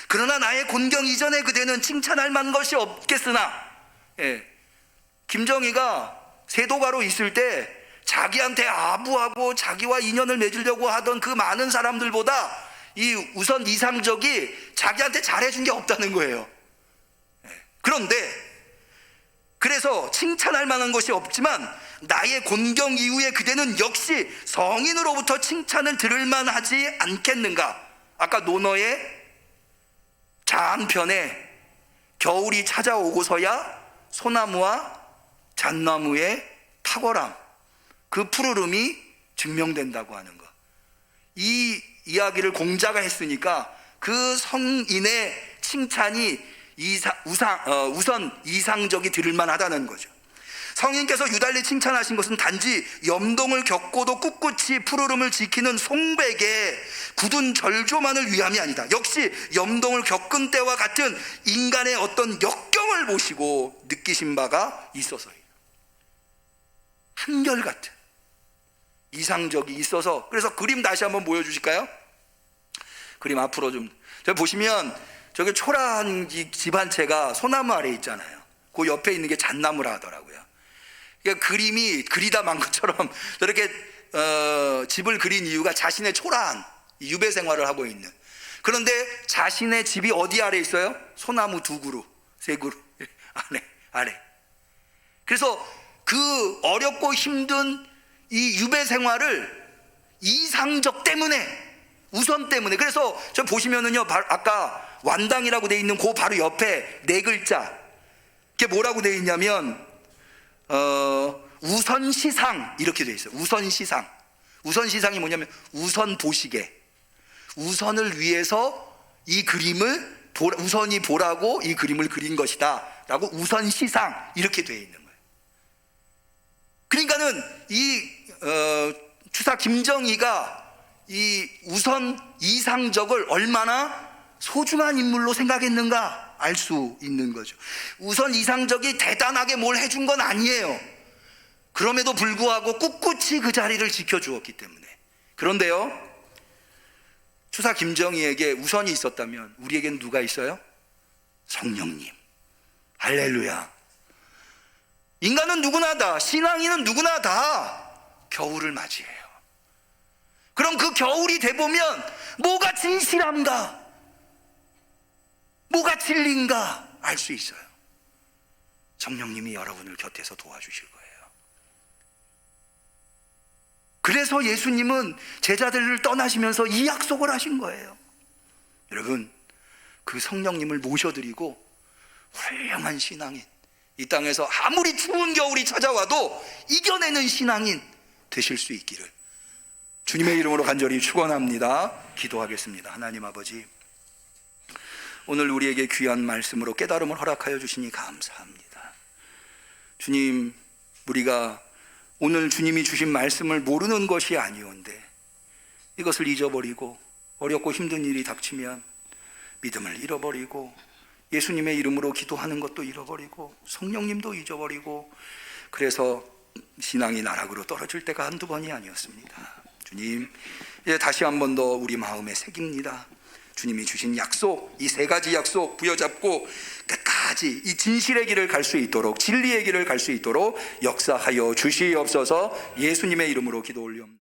그러나 나의 곤경 이전에 그대는 칭찬할 만한 것이 없겠으나, 김정희가 세도가로 있을 때 자기한테 아부하고 자기와 인연을 맺으려고 하던 그 많은 사람들보다 이 우선 이상적이 자기한테 잘해준 게 없다는 거예요. 그런데 그래서 칭찬할 만한 것이 없지만 나의 곤경 이후에 그대는 역시 성인으로부터 칭찬을 들을 만하지 않겠는가. 아까 논어의 자한편에 겨울이 찾아오고서야 소나무와 잣나무의 탁월함, 그 푸르름이 증명된다고 하는 것. 이 이야기를 공자가 했으니까 그 성인의 칭찬이 우선 이상적이 들을만하다는 거죠. 성인께서 유달리 칭찬하신 것은 단지 염동을 겪고도 꿋꿋이 푸르름을 지키는 송백의 굳은 절조만을 위함이 아니다. 역시 염동을 겪은 때와 같은 인간의 어떤 역경을 보시고 느끼신 바가 있어서예요. 한결같은 이상적이 있어서. 그래서 그림 다시 한번 보여주실까요? 그림 앞으로 좀. 저기 보시면 저기 초라한 집 한 채가 소나무 아래에 있잖아요. 그 옆에 있는 게 잣나무라 하더라고요. 그러니까 그림이 그리다 만 것처럼 저렇게 집을 그린 이유가 자신의 초라한 유배 생활을 하고 있는. 그런데 자신의 집이 어디 아래 있어요? 소나무 2그루, 3그루 아래. 그래서 그 어렵고 힘든 이 유배 생활을 이상적 때문에, 우선 때문에. 그래서 저 보시면은요, 아까 완당이라고 돼 있는 그 바로 옆에 4글자, 그게 뭐라고 돼 있냐면 우선시상 이렇게 돼 있어요. 우선시상. 우선시상이 뭐냐면 우선 보시게, 우선을 위해서 이 그림을 우선이 보라고 이 그림을 그린 것이다 라고 우선시상 이렇게 돼 있는 거예요. 그러니까는 이 추사 김정희가 이 우선 이상적을 얼마나 소중한 인물로 생각했는가 알 수 있는 거죠. 우선 이상적이 대단하게 뭘 해준 건 아니에요. 그럼에도 불구하고 꿋꿋이 그 자리를 지켜주었기 때문에. 그런데요, 추사 김정희에게 우선이 있었다면 우리에겐 누가 있어요? 성령님. 할렐루야. 인간은 누구나 다, 신앙인은 누구나 다 겨울을 맞이해요. 그럼 그 겨울이 돼보면 뭐가 진실한가, 뭐가 진리인가 알 수 있어요. 성령님이 여러분을 곁에서 도와주실 거예요. 그래서 예수님은 제자들을 떠나시면서 이 약속을 하신 거예요. 여러분, 그 성령님을 모셔드리고 훌륭한 신앙인, 이 땅에서 아무리 추운 겨울이 찾아와도 이겨내는 신앙인 되실 수 있기를 주님의 이름으로 간절히 축원합니다. 기도하겠습니다. 하나님 아버지, 오늘 우리에게 귀한 말씀으로 깨달음을 허락하여 주시니 감사합니다. 주님, 우리가 오늘 주님이 주신 말씀을 모르는 것이 아니온데 이것을 잊어버리고 어렵고 힘든 일이 닥치면 믿음을 잃어버리고 예수님의 이름으로 기도하는 것도 잃어버리고 성령님도 잊어버리고 그래서 신앙이 나락으로 떨어질 때가 한두 번이 아니었습니다. 주님, 이제 다시 한 번 더 우리 마음에 새깁니다. 주님이 주신 약속, 이 세 가지 약속 부여잡고 끝까지 이 진실의 길을 갈 수 있도록, 진리의 길을 갈 수 있도록 역사하여 주시옵소서. 예수님의 이름으로 기도 올리옵니다.